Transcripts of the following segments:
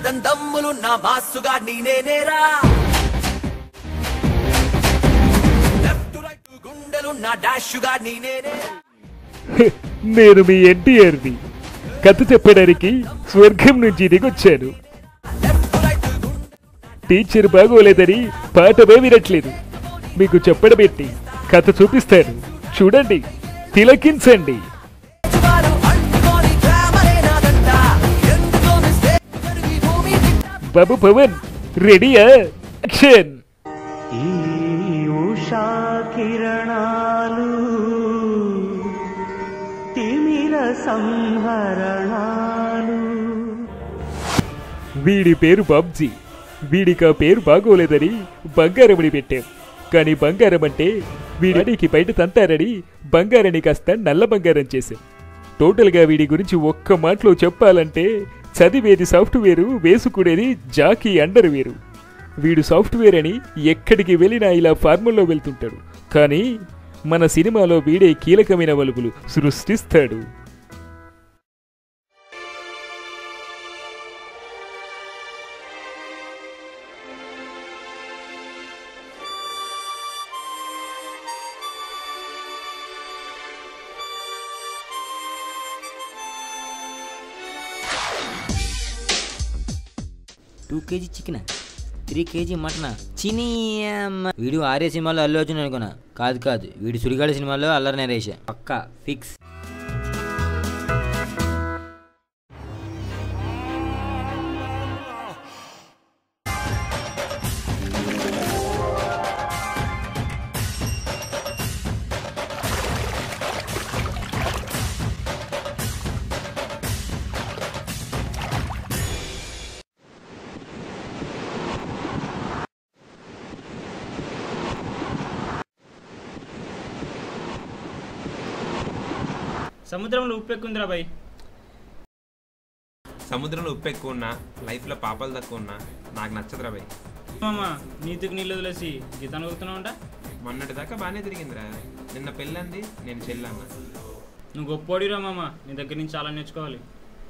శాతం దమ్ములు నా మాసుగా నేనేరా లెఫ్ట్ రైట్ గుండెలు నా డాష్గా నేనేరా నేను మీ ఎన్టీఆర్ని కథ చెప్పడానికి స్వర్గం నుంచి దిగొచ్చాను. టీచర్ బాగోలేదని పాఠమే వినట్లేదు. మీకు చెప్పడబెట్టి కథ చూపిస్తాను, చూడండి, తిలకించండి. బాబు పవన్ రెడీయా? యాక్షన్. కిరణాలు తిమిర సంహరణాలు. వీడి పేరు బాబ్జీ. వీడికి ఆ పేరు బాగోలేదని బంగారమని పెట్టాం. కానీ బంగారం అంటే వీడికి బయట తంతారని బంగారాన్ని కాస్త నల్ల బంగారం చేశాం. టోటల్గా వీడి గురించి ఒక్క మాటలో చెప్పాలంటే చదివేది సాఫ్ట్వేరు, వేసుకునేది జాకీ అండర్ వేరు. వీడు సాఫ్ట్వేర్ అని ఎక్కడికి వెళ్ళినా ఇలా ఫార్ముల్లో వెళ్తుంటాడు. కానీ మన సినిమాలో వీడే కీలకమైన మలుపులు సృష్టిస్తాడు. Two KG chicken, 3 kg mutton. చిని వీడు ఆర్య సినిమాలో అల్లు అర్జున్ అనుకున్నా. కాదు, వీడు సుడిగాడి సినిమాలో అల్లరి నరేష్. పక్కా ఫిక్స్. సముద్రంలో ఉప్పు ఎక్కువ ఉందిరా బాయ్. సముద్రంలో ఉప్పు ఎక్కువ ఉన్నా, లైఫ్లో పాపాలు తక్కువ ఉన్నా నాకు నచ్చదురా బాయ్. మామ నీతికి నీళ్ళు వదిలేసి గీతాను కొడుతున్నావు అంట. మొన్నటి దాకా బాగానే తిరిగిందిరా. నిన్న పెళ్ళంది, నేను చెల్లన్నా. నువ్వు గొప్పోడిరా మామ, నీ దగ్గర నుంచి చాలా నేర్చుకోవాలి.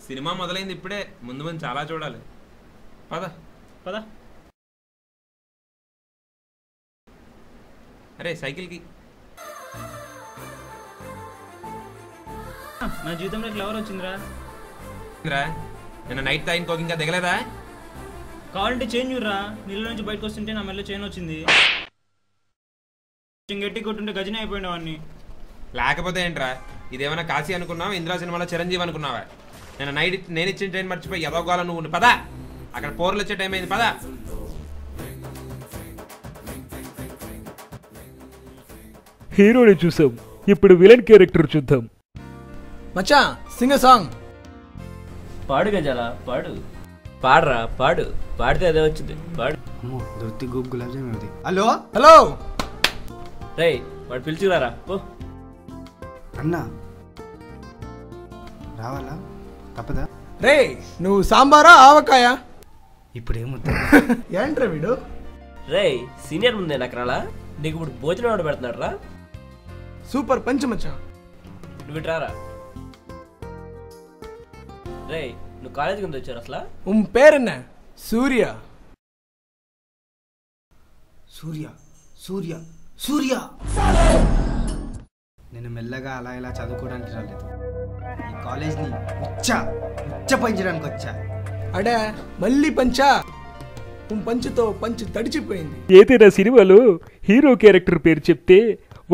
సినిమా మొదలైంది ఇప్పుడే, ముందు ముందు చాలా చూడాలి. పద పద. అరే సైకిల్కి. నా జీవితంలో ఇట్లా ఎవరు వచ్చిందిరా? నిన్న నైట్ తాగిన కోకి ఇంకా దిగలేదా? కావాలంటే చేంజ్ చూడరా. నీళ్ళ నుంచి బయటకు వస్తుంటే నా మెల్ల చైన్ వచ్చింది. గట్టి కొట్టుంటే గజని అయిపోయినా వాడిని. లేకపోతే ఏంట్రా, ఇదేమైనా కాశీ అనుకున్నావా, ఇంద్రా సినిమాలో చిరంజీవి అనుకున్నావా? నేను నైట్ నేను ఇచ్చిన ట్రైన్ మర్చిపోయి ఎదవగాల నువ్వు పదా. అక్కడ పోర్లు వచ్చే టైం అయింది, పదా. హీరోని చూసాం, ఇప్పుడు విలన్ క్యారెక్టర్ చూద్దాం. మచ్చా సింగ్ సాంగ్. పాడు గజాల పాడు. పాడరా పాడు. పాడితే అదే వచ్చింది. పాడు. హలో హలో రేయ్ వాడు పిలిచిరారా ఓ అన్నా. రావాలా తప్పదా? రే నువ్వు సాంబారా ఆవకాయ? ఇప్పుడేమొద్దు. ఏంట్రా వీడు? రేయ్ సీనియర్ ముందే నాకు రాలా. నీకు ఇప్పుడు భోజనం ఆడ పెడుతున్నాడు రా. సూపర్ పంచ్ మచ్చా. నువ్వు ఇటు రారా. రేయ్ నువ్వు కాలేజీకి ఎంత వచ్చారు అసలు? పేరెన్న సూర్య. సూర్య సూర్య సూర్య. నేను మెల్లగా అలా ఇలా చదువుకోవడానికి రాలేదు. ఈ కాలేజ్ని ఉచ్చ పంచడానికి వచ్చా. అడే మళ్ళీ పంచా. పంచుతో పంచు తడిచిపోయింది. ఏదైనా సినిమాలో హీరో క్యారెక్టర్ పేరు చెప్తే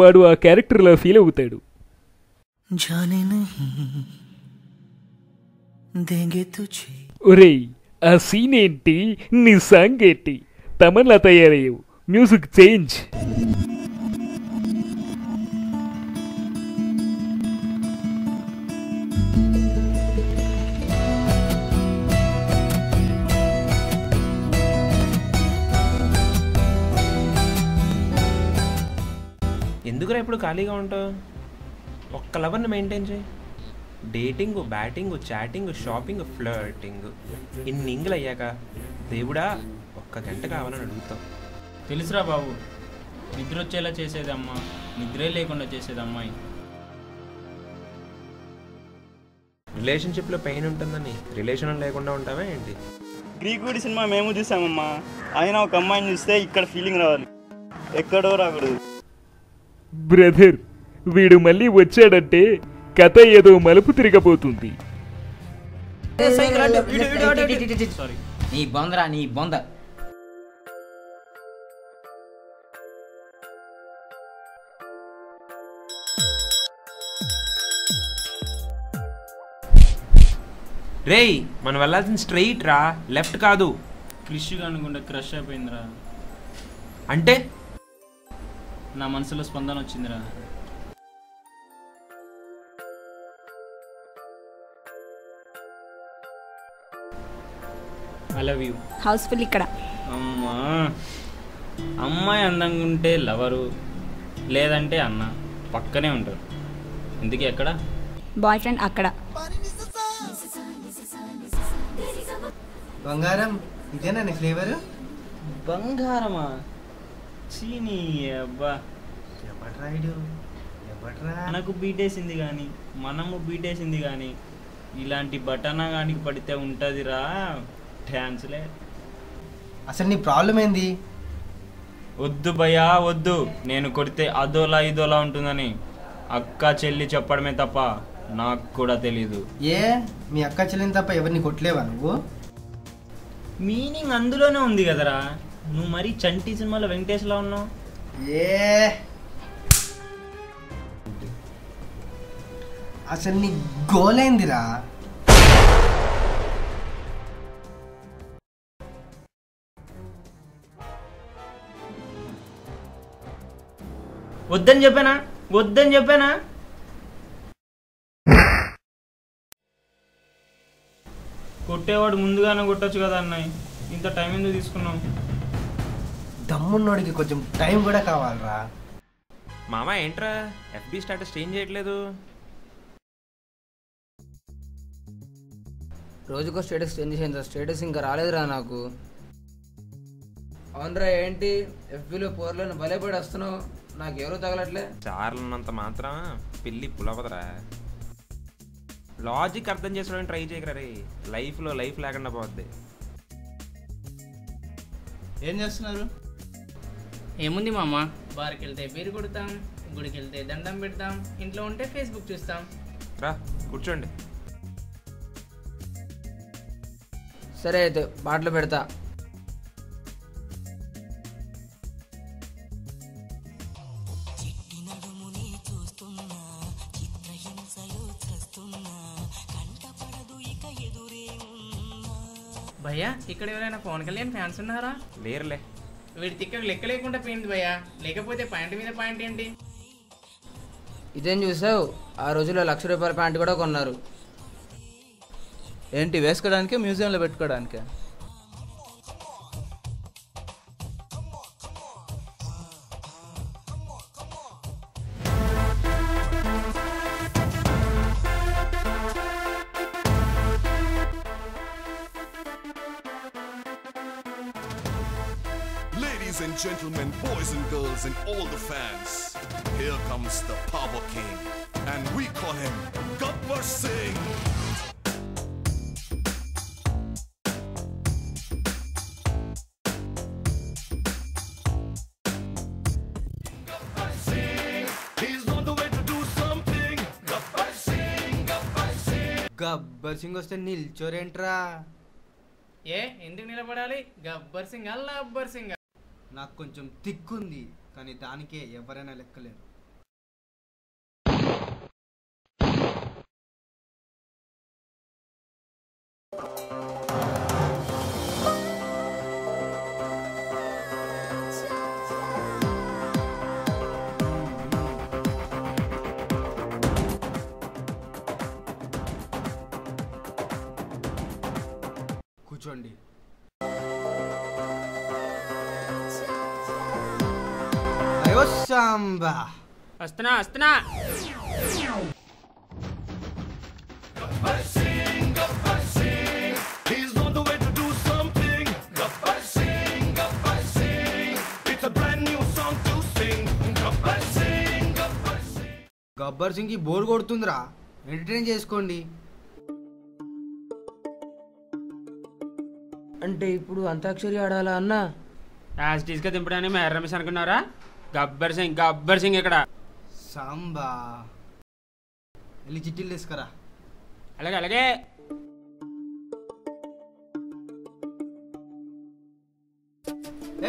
వాడు ఆ క్యారెక్టర్లా ఫీల్ అవుతాడు. ఒరేయ్ ఆ సీన్ ఏంటి, నీ సాంగ్ ఏంటి, తమన్లా తయారయ్యావు. Music change. ఎందుకురా ఇప్పుడు ఖాళీగా ఉంటావు? ఒక్క లవర్ని మెయింటైన్ చేయి. Dating, batting, chatting, shopping, flirting, ఇన్ని ఇంగులు అయ్యాక దేవుడా ఒక్క గంట కావాలని అడుగుతాం. తెలుసురా బాబు, నిద్ర వచ్చేలా చేసేది అమ్మ, నిద్రే లేకుండా చేసేది అమ్మాయి. రిలేషన్షిప్లో పెయిన్ ఉంటుందని రిలేషన్ లేకుండా ఉంటావా ఏంటి? గ్రీకుడి సినిమా మేము చూసామమ్మా. అయినా ఒక అమ్మాయిని చూస్తే ఇక్కడ ఫీలింగ్ రావాలి, ఎక్కడో రాకూడదు. బ్రదర్, వీడు మళ్ళీ వచ్చాడంటే కథ ఏదో మలుపు తిరగబోతుంది. నీ బొందరా, నీ బొంద. రేయ్ మనం వెళ్ళాల్సిన స్ట్రైట్ రా, లెఫ్ట్ కాదు. క్రిష్ అనుకుంటే క్రష్ అయిపోయిందిరా. అంటే నా మనసులో స్పందన వచ్చిందిరా. I love you. హౌస్ఫుల్ ఇక్కడ. అమ్మా, అమ్మాయి అందంగా ఉంటే లవరు, లేదంటే అన్న పక్కనే ఉంటారు. ఇందుకే ఎక్కడ బాయ్ ఫ్రెండ్ అక్కడ. బంగారం ఇదేనా నీ ఫ్లేవర్? బంగారమా? చీనీ అబ్బా. మనకు బీటేసింది కానీ, మనము బీటేసింది కానీ, ఇలాంటి బటనా కానీ పడితే ఉంటుందిరా డ్యాన్స్లే. అసలు నీ ప్రాబ్లం ఏంది? వద్దు భయ్యా వద్దు, నేను కొడితే అదోలా ఇదోలా ఉంటుందని అక్క చెల్లి చెప్పడమే తప్ప నాకు కూడా తెలీదు. ఏ మీ అక్క చెల్లిని తప్ప ఎవరిని కొట్టలేవా నువ్వు? మీనింగ్ అందులోనే ఉంది కదరా. నువ్వు మరీ చంటి సినిమాలో వెంకటేష్లా ఉన్నావు. ఏ అసలు నీ గోలైందిరా? వద్దని చెప్పానా, వద్దని చెప్పానా? కొట్టేవాడు ముందుగానే కొట్టచ్చు కదా అన్నయ్య, ఇంత టైం ఎందుకు తీసుకున్నావు? దమ్మున్నోడికి కొంచెం టైం కూడా కావాలరా. మామ ఏంట్రా ఎఫ్బి స్టేటస్ చేంజ్ చేయట్లేదు? రోజుకో స్టేటస్ చేంజ్ చేయండి. స్టేటస్ ఇంకా రాలేదురా నాకు. అవునరా, ఏంటి ఎఫ్బీలో పోర్లను భలేపడి వస్తున్నావు? నాకు ఎవరు తగలట్లే. చార్లన్నంత మాత్రం పెళ్ళి పులవదరా. లాజిక్ అర్థం చేసుకోవడానికి ట్రై చేయకరా రే. లైఫ్లో లైఫ్ లేకుండా పోద్ది. ఏం చేస్తున్నారు? ఏముంది మామ, బార్కి వెళ్తే బీరు కొడతాం, గుడికి వెళ్తే దండం పెడతాం, ఇంట్లో ఉంటే ఫేస్బుక్ చూస్తాం. రా కూర్చోండి. సరే అయితే బాటలు పెడతా. భయ్యా, ఇక్కడ ఎవరైనా పవన్ కళ్యాణ్ ఫ్యాన్స్ ఉన్నారా? లేరులే. వీడి తిక్క లెక్క లేకుండా పోయింది భయ్యా. లేకపోతే పాయింట్ మీద పాయింట్ ఏంటి? ఇదేం చూసావు? ఆ రోజుల్లో ₹1,00,000 ప్యాంట్ కూడా కొన్నారు. ఏంటి వేసుకోవడానికి, మ్యూజియంలో పెట్టుకోవడానికి? Ladies and gentlemen, boys and girls, and all the fans, here comes the Power King, and we call him Gabbar Singh. Gabbar Singh, he's on the way to do something. Gabbar Singh, Gabbar Singh. Gabbar Singh వస్తే నిల్చోరేంట్రా? ఏ ఎందుకు నిలబడాలి? గబ్బర్ సింగ్ అల్లా అబ్బర్ సింగ్. నాకు కొంచెం తిక్కుంది, కానీ దానికే ఎవరైనా లెక్కలేరు. కూర్చోండి. సాంబా వస్తున్నా వస్తున్నా. Gabbar Singh, Gabbar Singh, he's on the way to do something. Gabbar Singh, Gabbar Singh, it's a brand new song to sing. Gabbar Singh, Gabbar Singh. Gabbar Singh కి బోర్ కొడుతుందిరా, ఎంటర్టైన్ చేసుకోండి. అంటే ఇప్పుడు అంతాక్షరి ఆడాలా అన్నా? యాస్టీస్గా దింపడానికి మా రమేష్ అనుకున్నారా? గబ్బర్ సింగ్ ఇక్కడ. సాంబా వెళ్ళి చిట్టీలు తీసుకురా. అలాగే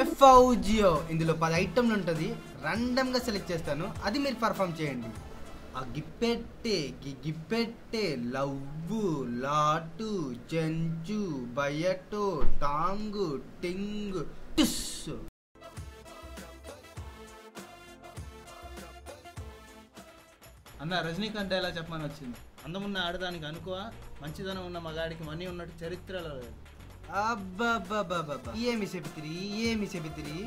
ఎఫ్ఓజియో ఇందులో 10 ఐటమ్లు ఉంటుంది. ర్యాండమ్గా సెలెక్ట్ చేస్తాను, అది మీరు పర్ఫామ్ చేయండి. గిప్పెట్టే లవ్వు లాటు చెంచు బయటో టాంగు టింగు టుస్. అన్న రజనీకాంత్ ఎలా చెప్పమని వచ్చింది. అందమున్న ఆడదానికి అనుకువ, మంచిదనం ఉన్న మగాడికి మనీ ఉన్నట్టు చరిత్రలో లేదు. అబ్బబ్బబ్బబ్బబ్బా ఏమి చెబుతిరి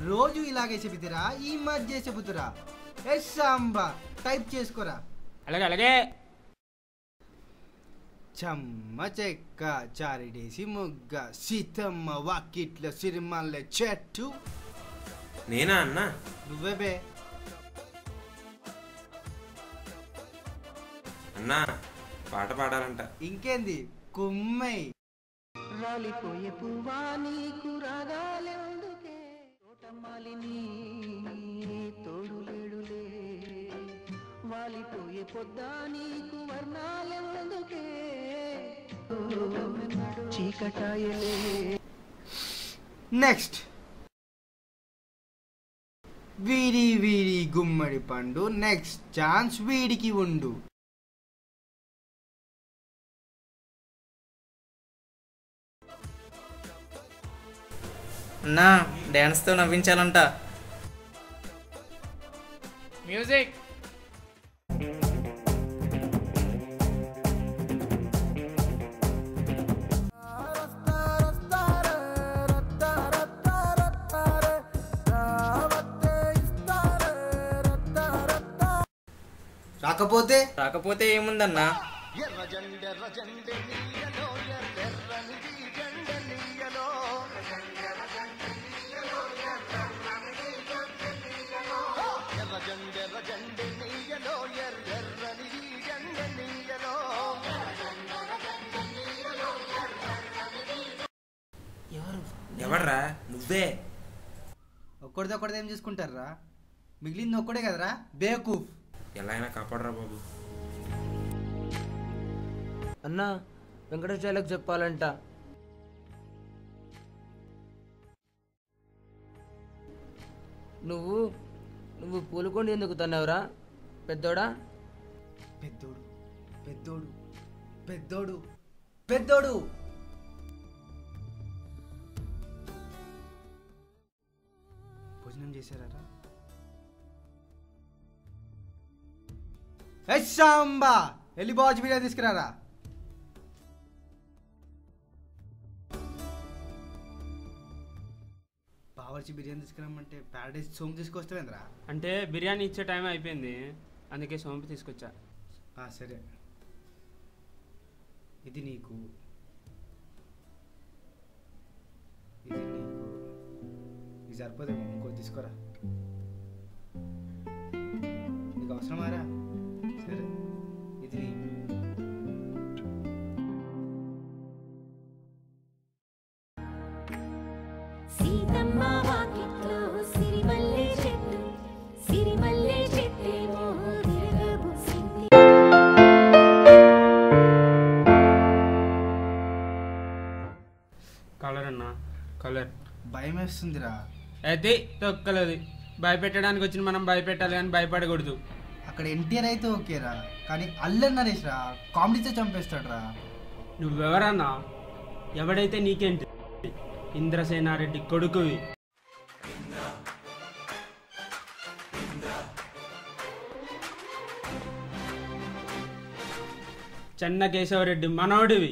రోజు ఇలాగే చెబుతిరా, ఈ మధ్య చెబుతురా. ఎస్ సాంబా టైప్ చేసుకోరా. అలాగే చెమ్మ చెక్క చారిడేసి ముగ్గ సీతమ్మ వాకిట్ల సిరిమల్ల చెట్టు. నేనా అన్నా? నువ్వే బే అన్నా, పాట పాడాలంట. ఇంకేంది కుమ్మై. రాలిపోయే పువ్వా నీకు రాగాలెందుకే, తోటమాలిని తోడులేడులే, వాలిపోయే పొద్దా నీకు వర్ణాలెందుకే, చీకటాయలే. నెక్స్ట్ వీడి గుమ్మడి పండు. నెక్స్ట్ ఛాన్స్ వీడికి ఉండు. అన్నా డ్యాన్స్తో నవ్వించాలంట. మ్యూజిక్. రాకపోతే ఏముందన్నా? ఎవర్రా? నువ్వే. ఒక్కడిదొక్కడిది ఏం చూసుకుంటారా? మిగిలింది ఒక్కడే కదరా బేకూఫ్. ఎలా అయినా కాపాడరా బాబు. అన్నా వెంకటేశ్వర్లకు చెప్పాలంట. నువ్వు పూలకొండ ఎందుకు తన్నావురా పెద్దోడా? పెద్దోడు భోజనం చేశారా? సాంబా వెళ్ళి బాజు బిర్యానీ తీసుకురారా. బావర్చి బిర్యానీ తీసుకురామంటే ప్యారడైజ్ సోంపు తీసుకొస్తావేంద్రా? అంటే బిర్యానీ ఇచ్చే టైం అయిపోయింది, అందుకే సోంపు తీసుకొచ్చా. సరే, ఇది నీకు, ఇది సరిపోదేమో, ఇంకో తీసుకోరా. నీకు అవసరమారా? సరే, ఇది నీకు. సీతమ్మ వాకిట్లో సిరిమల్లె చెట్టు, సిరిమల్లె చెట్టేమో తిరగబూసింది. కలర్ అన్నా కలర్. భయం వేస్తుందిరా. అయితే తొక్కలేదు. భయపెట్టడానికి వచ్చిన మనం భయపెట్టాలి కానీ భయపడకూడదు. అక్కడ ఎన్టీఆర్ అయితే ఓకేరా, కానీ అల్లరి నరేష్ రా కామెడీతో చంపేస్తాడు రా. నువ్వెవరన్నా? ఎవడైతే నీకేంటి? ఇంద్రసేనారెడ్డి కొడుకువి. చెన్న కేశవరెడ్డి మనోడివి.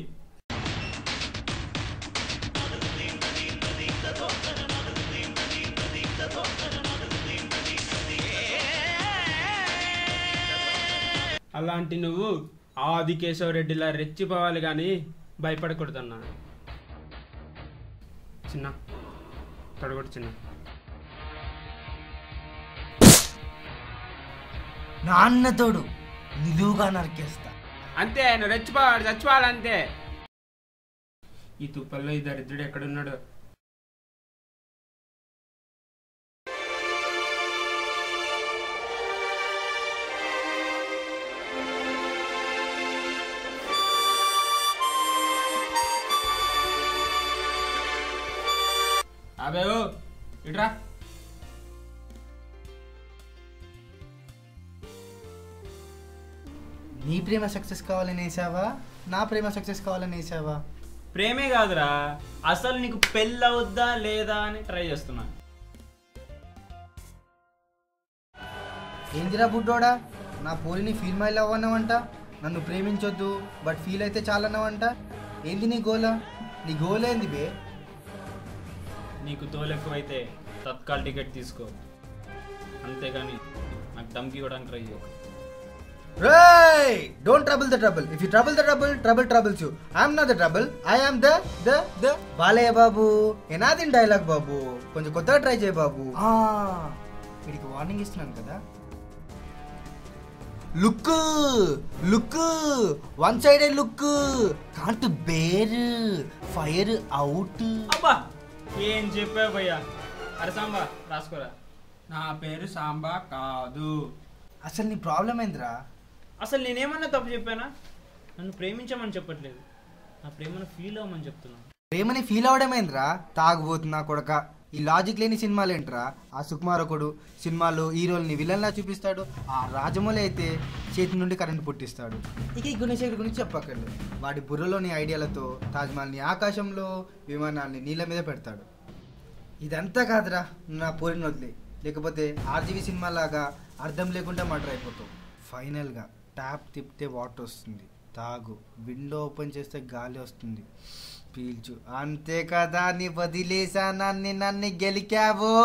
అలాంటి నువ్వు ఆది కేశవరెడ్డిలా రెచ్చిపోవాలి కానీ భయపడకూడదన్నా. చిన్న తొడగొట్టు చిన్న. నాన్నతోడు నిలువుగా నరికేస్తా. అంతే, నువ్వు రెచ్చిపోవాడు చచ్చిపోవాలంతే. ఈ తుప్పల్లో ఈ దరిద్రుడు ఎక్కడున్నాడు? అబే ఇట్రా. నీ ప్రేమ సక్సెస్ కావాలని వేసావా, నా ప్రేమ సక్సెస్ కావాలని వేసావా? ప్రేమే కాదురా, అసలు నీకు పెళ్ళి అవుద్దా లేదా అని ట్రై చేస్తున్నా. ఏందిరా బుడ్డోడా, నా పోలిని ఫీల్ మైల్ అవ్వన్నావంట, నన్ను ప్రేమించొద్దు బట్ ఫీల్ అయితే చాలన్నావంట. ఏంది నీ గోల? నీ గోల ఏంది బే? నీకు తోలెక్కువైతే తత్కాల్ టికెట్ తీసుకో, అంతేగాని నాకు ధమ్కి ఇవ్వడానికి ట్రై చేయకు. Hey! Don't trouble the trouble. If you trouble the trouble, trouble troubles you. I am not the trouble. I am the Balayya Babu. ఎనాదిన్ డైలాగ్ బాబు, కొంచెం కొత్తగా ట్రై చేయి బాబు. వీడికి వార్నింగ్ ఇస్తున్నాను కదా. Look look, one sided look, can't bear, fire out. అబ్బా ఏం చెప్పావు భయ్యా? అరే సాంబా రాసుకోరా. నా పేరు సాంబా కాదు. అసలు నీ ప్రాబ్లం ఏందిరా? అసలు నేనేమన్నా తప్పు చెప్పానా? నన్ను ప్రేమించమని చెప్పట్లేదు, నా ప్రేమను ఫీల్ అవ్వమని చెప్తున్నాను. ప్రేమని ఫీల్ అవడమేంద్రా? తాగుబోతున్నా కొడక. ఈ లాజిక్ లేని సినిమాలు ఏంట్రా? ఆ సుకుమారకుడు సినిమాలో హీరోల్ని విలన్లా చూపిస్తాడు, ఆ రాజమౌళి అయితే చేతి నుండి కరెంట్ పుట్టిస్తాడు. ఇక ఈ గుణశేఖర్ గురించి చెప్పకండి. వాడి బుర్రలోని ఐడియాలతో తాజ్మహల్ని ఆకాశంలో, విమానాల్ని నీళ్ళ మీద పెడతాడు. ఇదంతా కాదురా, నా పోరిని వదిలే, లేకపోతే ఆర్జీవీ సినిమా లాగా అర్థం లేకుండా మర్డర్ అయిపోతావు. ఫైనల్గా ట్యాప్ తిప్పితే వాటర్ వస్తుంది, తాగు. విండో ఓపెన్ చేస్తే గాలి వస్తుంది, పీల్చు. అంతే కదా, నీ వదిలేసా నన్ను గెలికావో,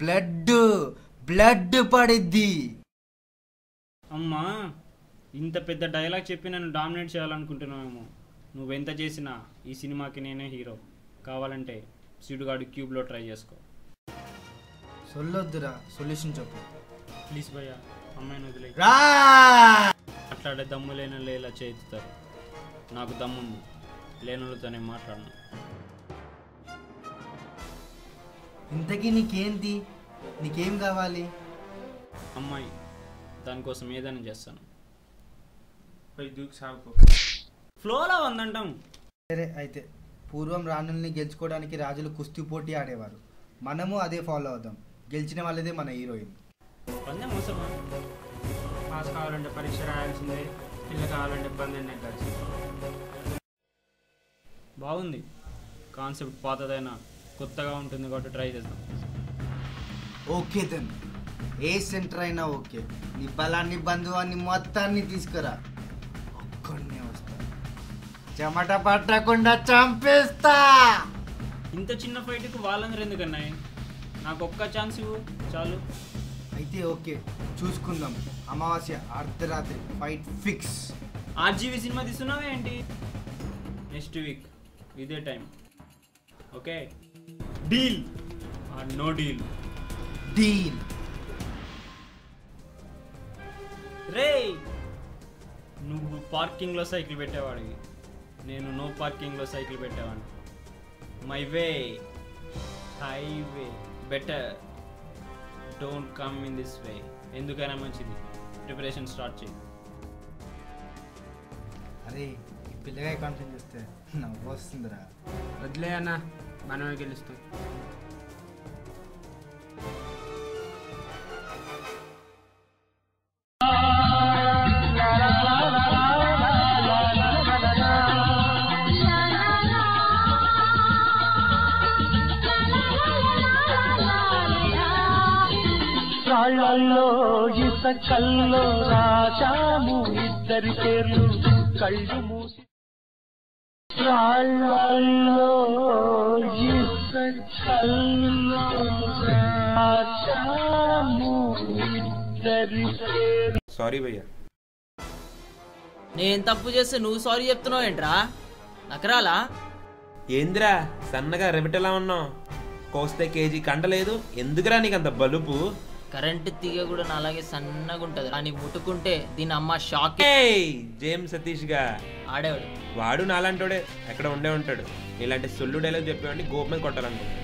బ్లడ్ బ్లడ్ పడిద్ది. అమ్మా ఇంత పెద్ద డైలాగ్ చెప్పి నన్ను డామినేట్ చేయాలనుకుంటున్నావేమో. నువ్వెంత చేసినా ఈ సినిమాకి నేనే హీరో. కావాలంటే సీటుగాడు క్యూబ్లో ట్రై చేసుకో. సొల్లొద్దురా, సొల్యూషన్ చెప్పు ప్లీజ్ భయ్యా, అమ్మాయిని వదిలే. మాట్లాడే దమ్ము లేనోళ్ళు ఇలా చేతుతారు. నాకు దమ్ముంది, లేనోళ్ళతోనే మాట్లాడను. ఇంతకీ నీకేంటి? నీకేం కావాలి? అమ్మాయి, దానికోసం ఏదైనా చేస్తాను. ఫ్లోలో ఉందంటాం. సరే అయితే, పూర్వం రాణుల్ని గెలుచుకోవడానికి రాజులు కుస్తీ పోటీ ఆడేవారు. మనము అదే ఫాలో అవుదాం. గెలిచిన వాళ్ళదే మన హీరోయిన్. పాస్ కావాలంటే పరీక్ష రాయాల్సిందే, పిల్ల కావాలంటే ఇబ్బంది నెగ్గాల్సిందే. బాగుంది కాన్సెప్ట్, పాతదైనా కొత్తగా ఉంటుంది కాబట్టి ట్రై చేద్దాం. ఓకే దెన్, ఏ సెంటర్ అయినా ఓకే. నీ బలాన్ని, బంధువాన్ని మొత్తాన్ని తీసుకురా, ఒక్కడినే వస్తా, చెమట పట్టకుండా చంపేస్తా. ఇంత చిన్న ఫైట్కి వాళ్ళందరూ ఎందుకన్నాయి? నాకు ఒక్క ఛాన్స్ ఇవ్వు చాలు. అయితే ఓకే, చూసుకుందాం. అమావాస్య అర్ధరాత్రి ఫైట్ ఫిక్స్. ఆర్జీవీ సినిమా తీస్తున్నావా ఏంటి? నెక్స్ట్ వీక్ ఇదే time, okay? Deal or no deal? Deal. రే, నువ్వు పార్కింగ్లో సైకిల్ పెట్టేవాడివి, నేను నో పార్కింగ్లో సైకిల్ పెట్టేవాడిని. My way highway better, don't come in this way. ఎందుకైనా మంచిది, ప్రిపరేషన్ స్టార్ట్ చేయి. అరే, ఈ పిల్లగా కాన్ఫిడెన్స్ చేస్తే నవ్వు వస్తుందిరా. వదిలే అన్న, మనమే గెలుస్తాం. రాళ్ళల్లో ఇసకల్లో రాశాము ఇద్దరి పేర్లు, కళ్ళు మూసి. రాళ్ళల్లో ఇసకల్లో రాశాము ఇద్దరి పేర్లు. సారీ భయ్యా. నేను తప్పు చేస్తే నువ్వు సారీ చెప్తున్నావు ఏంట్రా? నకరాలా? ఏందిరా సన్నగా రెబిటలా ఉన్నావు? కోస్తే కేజీ కండలేదు, ఎందుకురా నీకు అంత బలుపు? కరెంటు తీగ కూడా అలాగే సన్నగా ఉంటది, అని ముట్టుకుంటే దీని అమ్మ షాక్. జేమ్స్ సతీష్ గా ఆడేవాడు వాడు నాలంటోడే ఎక్కడ ఉండే ఉంటాడు. ఇలాంటి సొల్లు డైలాగ్ చెప్పేవాడిని గోపు మీద కొట్టాలనుకుంటా.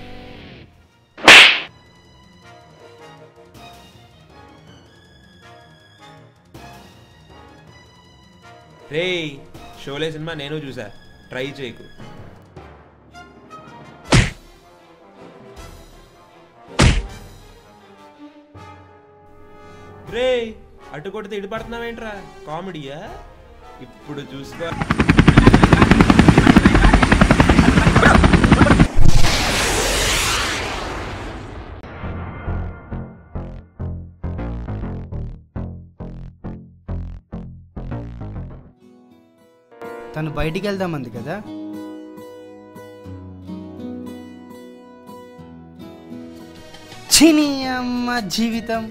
రే షోలే సినిమా నేను చూసా, ట్రై చేయకు. రే అటు కొడితే ఇటు పడుతున్నావేంట్రా, కామెడీయా? ఇప్పుడు చూసుకో. తను బయటికి వెళ్దామంది కదా. చిని అమ్మ జీవితం.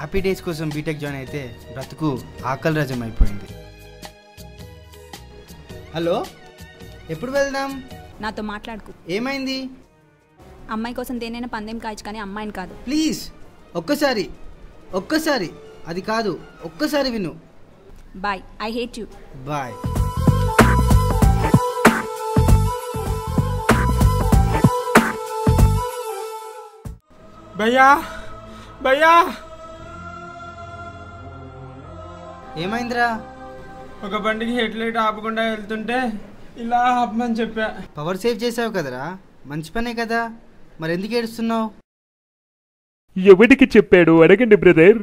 హ్యాపీ డేస్ కోసం బీటెక్ జాయిన్ అయితే బ్రతుకు ఆకలి రజం అయిపోయింది. హలో, ఎప్పుడు వెళ్దాం? నాతో మాట్లాడుకు. ఏమైంది? అమ్మాయి కోసం దేనైనా పందెం కాయచ్చు, కానీ అమ్మాయిని కాదు. ప్లీజ్ ఒక్కసారి అది కాదు, ఒక్కసారి విను. Bye, I hate you. Bye. భయ్యా భయ్యా, ఏమైందిరా? ఒక బండికి హెడ్ లైట్ ఆపకుండా వెళ్తుంటే ఇలా ఆపమని చెప్పా. పవర్ సేవ్ చేసావు కదరా, మంచి పనే కదా, మరి ఎందుకు ఏడుస్తున్నావు? ఎవరికి చెప్పాడు అడగండి బ్రదర్.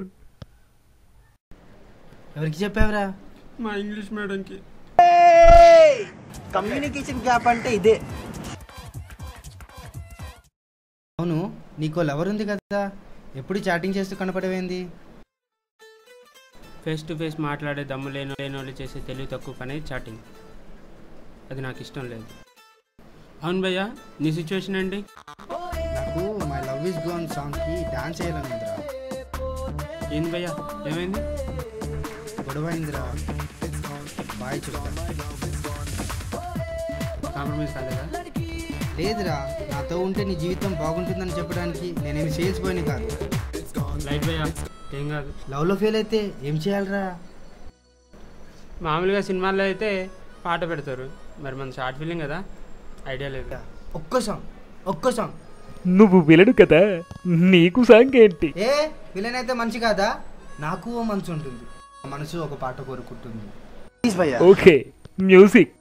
ఎవరికి చెప్పావురా? మా ఇంగ్లీష్ మేడంకి. కమ్యూనికేషన్ గ్యాప్ అంటే ఇదే. అవును, నీకో లవర్ ఉంది కదా, ఎప్పుడు చాటింగ్ చేస్తూ కనపడవేంది? ఫేస్ టు ఫేస్ మాట్లాడే దమ్ము లేని వాళ్ళు చేసే తెలివి తక్కువ పని చాటింగ్. అది నాకు ఇష్టం లేదు. అవును భయ్యా, నీ సిచ్యువేషన్ ఏంటి? నాకు మై లవ్ ఇస్ గోన్ సాంగ్కి డాన్స్ చేయాలని ఉందిరా. ఏంది భయ్యా, ఏమైంది? గొడవైందిరా, బాయ్ చెప్తా. కాంప్రమైజ్ కాలేదా? లేదురా, నాతో ఉంటే నీ జీవితం బాగుంటుందని చెప్పడానికి నేనేమి సేల్స్ బాయ్ని కాదు. లైట్ భయ్యా, ఏం కాదు. లవ్లో ఫెయిల్ అయితే ఏం చేయాలరా? మామూలుగా సినిమాల్లో అయితే పాట పెడతారు, మరి మన షార్ట్ ఫిల్లింగ్ కదా, ఐడియా లేదు. ఒక్క సాంగ్. నువ్వు వినడు కదా, నీకు సాంగ్ ఏంటి? ఏ విలన్ అయితే మంచి కాదా? నాకు ఓ మనసు ఉంటుంది, మనసు ఒక పాట కోరుకుంటుంది. Okay, music.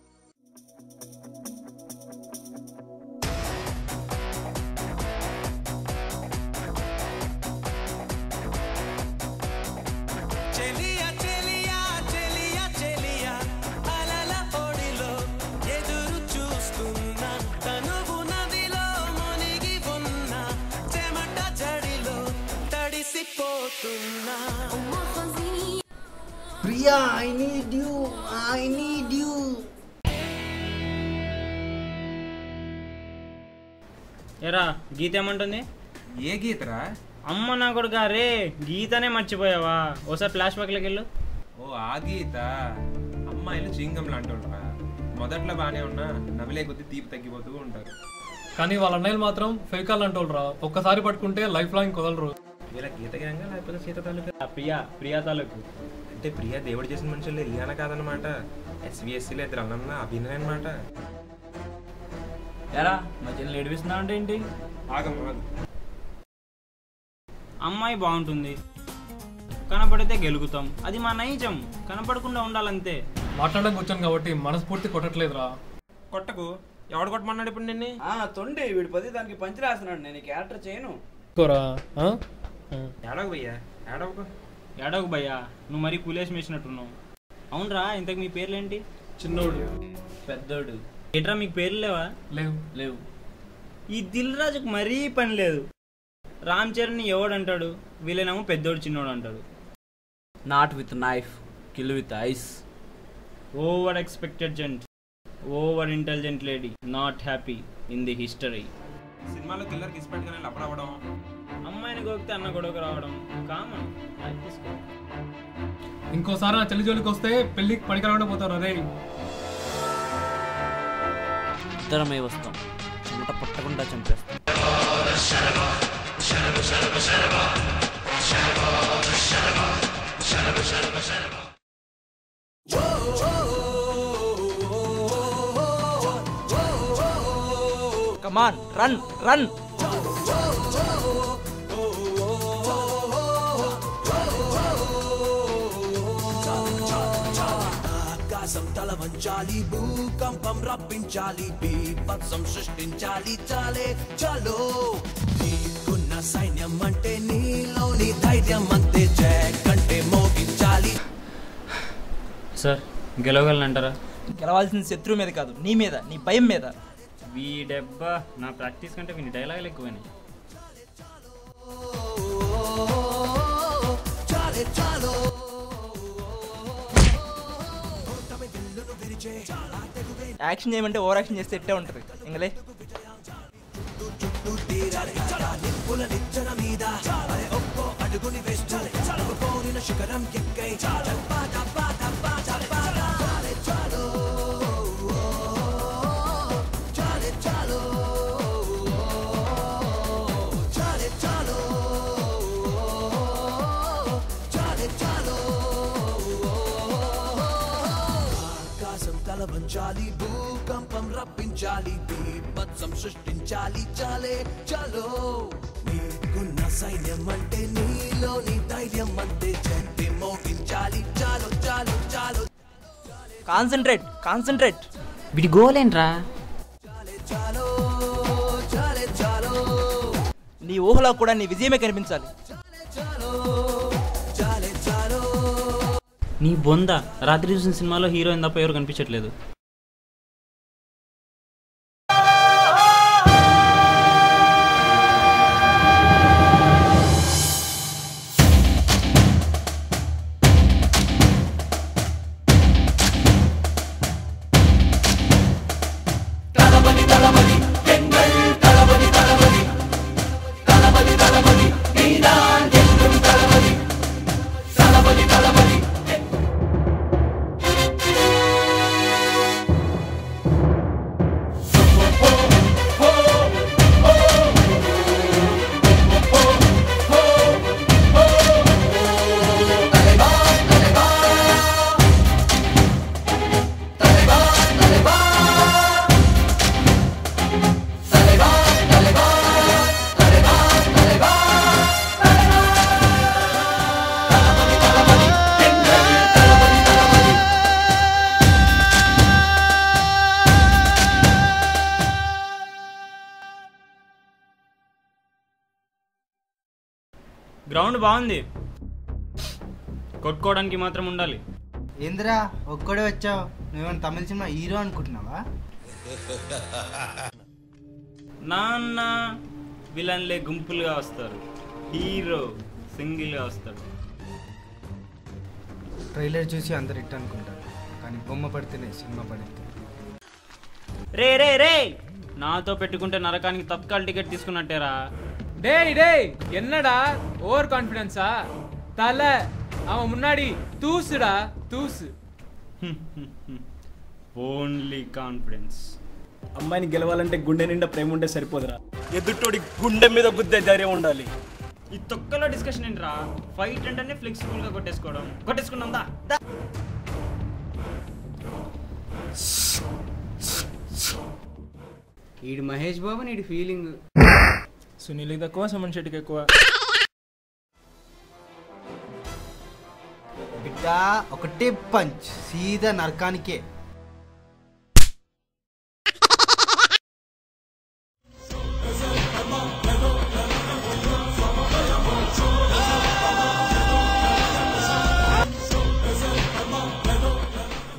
Priya, I need you. ఎరా గీత ఏమంటుంది? ఏ గీతరా? అమ్మ నా కొడుకా రే, గీతనే మర్చిపోయావా? ఒకసారి ఫ్లాష్ బ్యాక్లోకి వెళ్ళు. ఓ ఆ గీత. అమ్మాయిలు చింగం లాంటి మొదట్లో బాగానే ఉన్నా నవ్వులే కొద్ది తీపి తగ్గిపోతూ ఉంటారు. కానీ వాళ్ళ అన్నయ్యలు మాత్రం ఫేకాలు అంటోళ్ళరా, ఒక్కసారి పట్టుకుంటే లైఫ్ లాంగ్ కుదలరు. వీళ్ళ గీత గ్యాంగా లేకపోతే సీత తాలూకా? ప్రియా తాలూకు. అంటే ప్రియా దేవుడు చేసిన మనుషులు ఇలియానా కాదనమాట. ఎస్విఎస్సీలో ఇద్దరు అన్న అభినయ్ అనమాట. ఎరా మధ్యలో ఏడిపిస్తున్నావు అంటే ఏంటి? ఆగమ్మ. అమ్మాయి బాగుంటుంది, కనపడితే గెలుగుతాం, అది మా నైజం. కనపడకుండా ఉండాలంతే. మాట్లాడడానికి వచ్చాను కాబట్టి మనస్ఫూర్తి కొట్టట్లేదురా. కొట్టకు, ఎవడు కొట్టమన్నాడు ఇప్పుడు నిన్ను? తొండి వీడి పది దానికి పంచి రాస్తున్నాడు, నేను క్యారెక్టర్ చేయను. ఏడవకు భయ్యా, ఏడవకు భయ్యా, నువ్వు మరీ కూలేసి వేసినట్టున్నావు. అవునరా, ఇంతకు మీ పేర్లేంటి? చిన్నోడు, పెద్దోడు. ఏట్రా మీకు పేర్లు లేవా? లేవు. ఈ దిల్ రాజుకు మరీ పని లేదు. రామ్ చరణ్ ఎవడంటాడు, వీళ్ళేనేమో పెద్దోడు చిన్నోడు అంటాడు. Not with knife, kill with ice. Over expected gent, over intelligent lady, not happy in the history. సినిమాలో కిల్లర్ కిస్ పెట్టుకుని లపడవడం, అమ్మాయిని గోకితే అన్న గొడవకు రావడం కామన్. ఇంకోసారి నా చెల్లి జోలికి వస్తే పెళ్లికి పనికిరాకుండా పోతారు. రే ఇద్దరమే వస్తాం, చెమట పట్టకుండా చంపేస్తాం. Whoa. కమాన్ రన్ రన్. ఆకాశం తల వంచాలి, భూకంపం రప్పించాలి, బీభత్సం సృష్టించాలి, చాలే చలో. నీకున్న సైన్యం అంటే నీలోని ధైర్యం అంతే, జయ కంటే మోగించాలి. సార్ గెలవగలనంటారా? గెలవాల్సిన శత్రువు మీద కాదు, నీ మీద, నీ భయం మీద. వీడెబ్బా నా ప్రాక్టీస్ కంటే వీని డైలాగులు ఎక్కువని. చాలే చాలో యాక్షన్ చేయమంటే ఓవర్ యాక్షన్ చేస్తే ఎట్టే ఉంటుంది ఇంకలే. నిప్పుల నిచ్చెన మీద ఒక్కో అడుగుని వేస్తాలి, కోరిన శిఖరం ఎక్కై చాలే చాలో చాలే చాలో చాలే చాలో చాలే చాలో. ఆకాశం తల వంచాలి, భూకంపం రప్పించాలి, బీభత్సం సృష్టించాలి, చాలే చలో. నీకున్న సైన్యం అంటే నీలోని ధైర్యం అంతే, జంటి మోగించాలి, చాలు చాలు చాలు. Concentrate concentrate. వీడి గోల్ ఏంట్రా? చాలో చాలే చాలో. నీ ఊహలో కూడా నీ విజయమే కనిపించాలి. చాలే చాలో. నీ బొంద, రాత్రి చూసిన సినిమాలో హీరోయిన్ తప్ప ఎవరు కనిపించట్లేదు. గ్రౌండ్ బాగుంది, కొట్టుకోవడానికి మాత్రం ఉండాలి. ఏంద్రా ఒక్కడే వచ్చావు? నువ్వేమైనా తమిళ సినిమా హీరో అనుకుంటున్నావా? నాన్న విలన్లే గుంపులుగా వస్తారు, హీరో సింగిల్గా వస్తాడు. ట్రైలర్ చూసి అందరు ఇట్ అనుకుంటారు, కానీ బొమ్మ పడితేనే సినిమా పడింది. రే రే రే, నాతో పెట్టుకుంటే నరకానికి తత్కాల్ టికెట్ తీసుకున్నట్టేరా. டேய் டேய் என்னடா ஓவர் கான்ஃபிடன்ஸா? தலை அவன் முன்னாடி தூசுடா தூசு. Only confidence. అమ్మాయిని గెలవాలంటే గుండె నిండా ప్రేమ ఉంటే సరిపోదురా, ఎదుటోడి గుండె మీద గుద్దే ధైర్యం ఉండాలి. ఈ తొక్కలో డిస్కషన్ ఏంట్రా? ఫైట్ అంటేనే ఫ్లెక్సిబుల్ గా కొట్టేసుకుందాం దా. ఈడు మహేష్ బాబు నీడి ఫీలింగ్. సునీల్కి తక్కువ, సుమన్ శెట్టికి ఎక్కువ. బిడ్డ ఒకటే పంచ్ సీదా నరకానికే.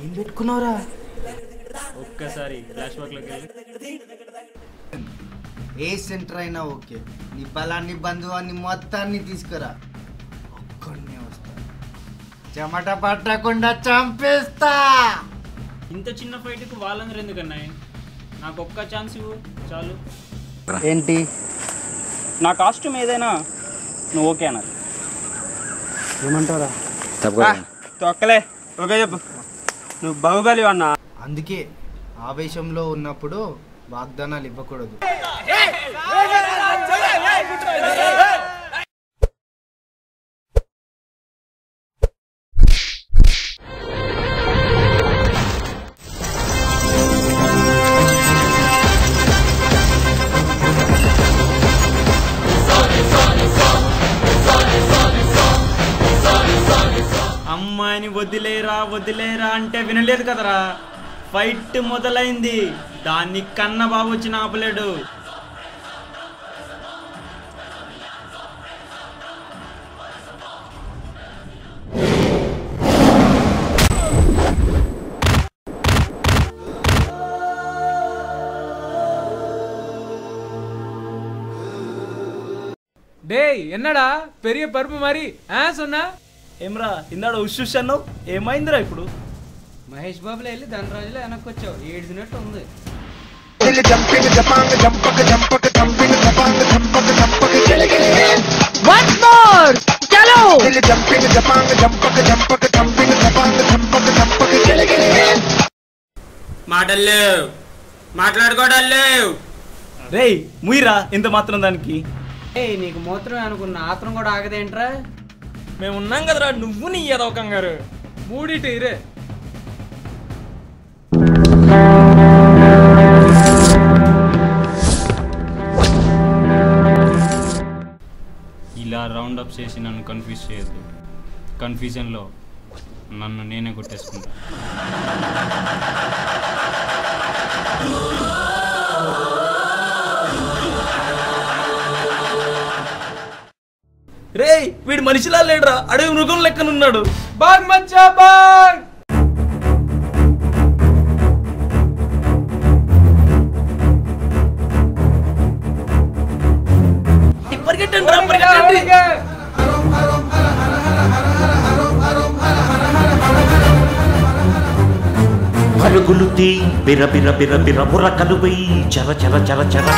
ఏం పెట్టుకున్నావురా? ఒక్కసారి ఫ్లాష్ బ్యాక్ లోకి వెళ్ళి. ఏ సెంటర్ అయినా ఓకే, నీ బలాన్ని బంధువాన్ని మొత్తాన్ని తీసుకురా, ఒక్కడినే వస్తా, చెమట పట్టకుండా చంపేస్తా. ఇంత చిన్న ఫైట్కి వాళ్ళందరూ ఎందుకన్నాయి? నాకు ఒక్క ఛాన్స్ ఇవ్వు చాలు. ఏంటి నా కాస్ట్యూమ్ ఏదైనా నువ్వు ఓకే అన్నారు? ఏమంటారా? తొక్కలే ఓకే చెప్పు. నువ్వు బాహుబలి అన్నా. అందుకే ఆవేశంలో ఉన్నప్పుడు వాగ్దానాలు ఇవ్వకూడదు. వదిలేరా అంటే వినలేదు కదరా. ఫైట్ మొదలైంది, దాన్ని కన్న బాబు వచ్చి ఆపలేడు. டேய் என்னடா பெரிய பருப்பு மாதிரி சொன்னா ఏమ్రా ఇందాడ ఉష్ అన్నావు, ఏమైందిరా ఇప్పుడు? మహేష్ బాబులో వెళ్ళి ధనరాజులో వెనక్కి వచ్చావు, ఏడ్చినట్టు ఉంది. మాటలేవు, మాట్లాడుకోవడాలేవు. రేయ్ ముయిరా ఎంత మాత్రం దానికి. నీకు మూత్రం అనుకున్న ఆత్రం కూడా ఆగదేంట్రా? మేము ఉన్నాం కదరా, నువ్వు నీ ఏదో కంగారు మూడిటి రే. ఇలా రౌండ్ అప్ చేసి నన్ను కన్ఫ్యూజ్ చేయొద్దు. కన్ఫ్యూజన్లో నన్ను నేనే కొట్టేసుకుంటా. రేయ్ వీడు మనిషిలా లేడురా, అడవి మృగం లెక్కనున్నాడు. బాగ్ మచ్చా బాగ్. పరిగెట్టండి రా, పరిగెట్టండి. పరుగులు తీ బిర బిర బిర బిర మురకలు వెయ్యి చర చర చర చర.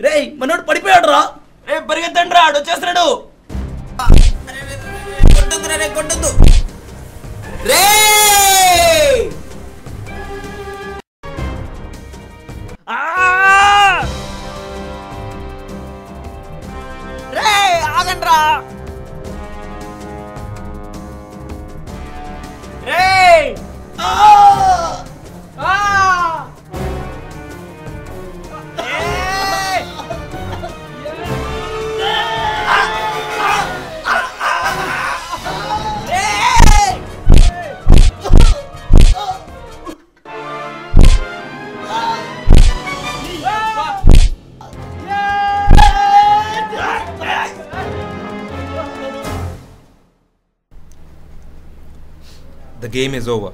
రేయ్ మనోడు పడిపోయాడు రా. రే పరిగెత్తండి రా, ఆడు వచ్చేస్తున్నాడు. కొట్టద్దు రే. ఆగండి రా. The game is over.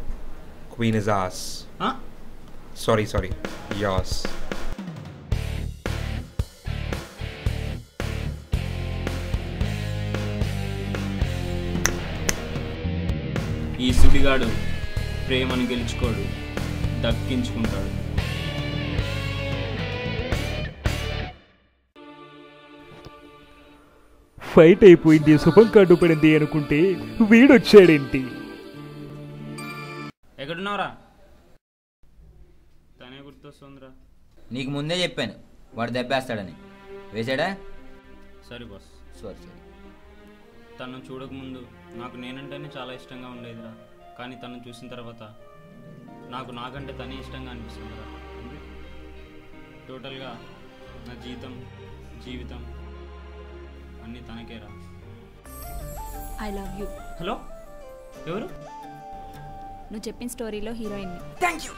Queen is ours. Huh? Sorry, yours. ఈ సుడిగాడు ప్రేమను గెలుచుకోడు, దక్కించుకుంటాడు. ఫైట్ అయిపోయింది, శుభం కార్డు పడింది అనుకుంటే వీడొచ్చాడేంటి? ఎక్కడున్నావురా? తనే గుర్తొస్తుందిరా. నీకు ముందే చెప్పాను వాడు దెబ్బేస్తాడని. వేసాడా? సరే బాస్. సరే. తను చూడకముందు నాకు నేనంటేనే చాలా ఇష్టంగా ఉండేదిరా. కానీ తను చూసిన తర్వాత నాకంటే తనే ఇష్టంగా అనిపిస్తుందిరా. టోటల్గా నా జీవితం అన్నీ తనకేరా. I love you. హలో, ఎవరు? నువ్వు చెప్పిన స్టోరీలో హీరోయిన్ని. Thank you.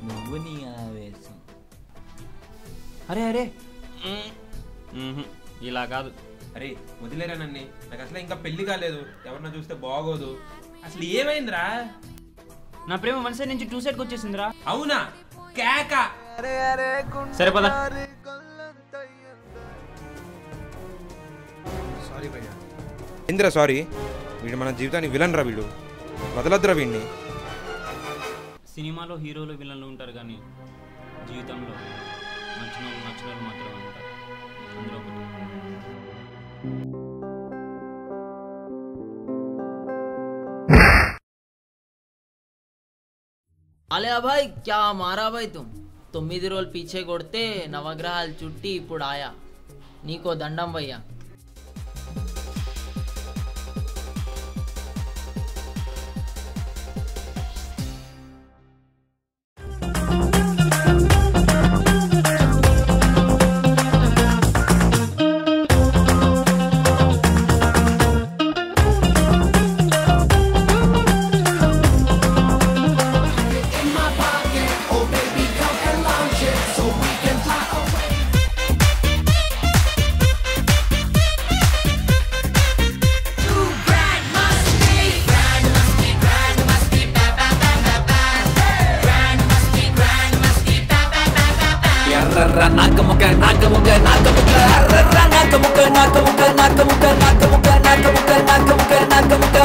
నువ్వు నీ ఆవేశం. అరే ఇలా కాదు. అరే వదిలేరా నన్ను, నాకు అసలు ఇంకా పెళ్లి కాలేదు. ఎవరన్నా చూస్తే బాగోదు. అసలు ఏమైందిరా? నా ప్రేమ వన్ సైడ్ నుంచి 2 సైడ్కి వచ్చేసిందిరా. అవునా? కేక. సరే పద. సారీ భయ్యా. ఇంద్ర సారీ. వీడు మన జీవితానికి విలన్ రా. వీడు వదలద్దురా వీడిని. సినిమాలో హీరోలు విలన్లు ఉంటారు, కానీ జీవితంలో నచ్చిన వాళ్ళు మాత్రమే ఉంటారు. అందులో ఒకటి. అలే భాయ్ క్యా మారా భాయ్ తుమ్ 9 రోజులు పీछे కొడితే నవగ్రహాలు చుట్టి ఇప్పుడు ఆయా. నీకో దండం భయ్యా. అర్రర్ర నాకముక నాకముక నాకముక అర్రర్ర నాకముక నాకముక నాకముక నాకముక నాకముక నాకముక నాకముక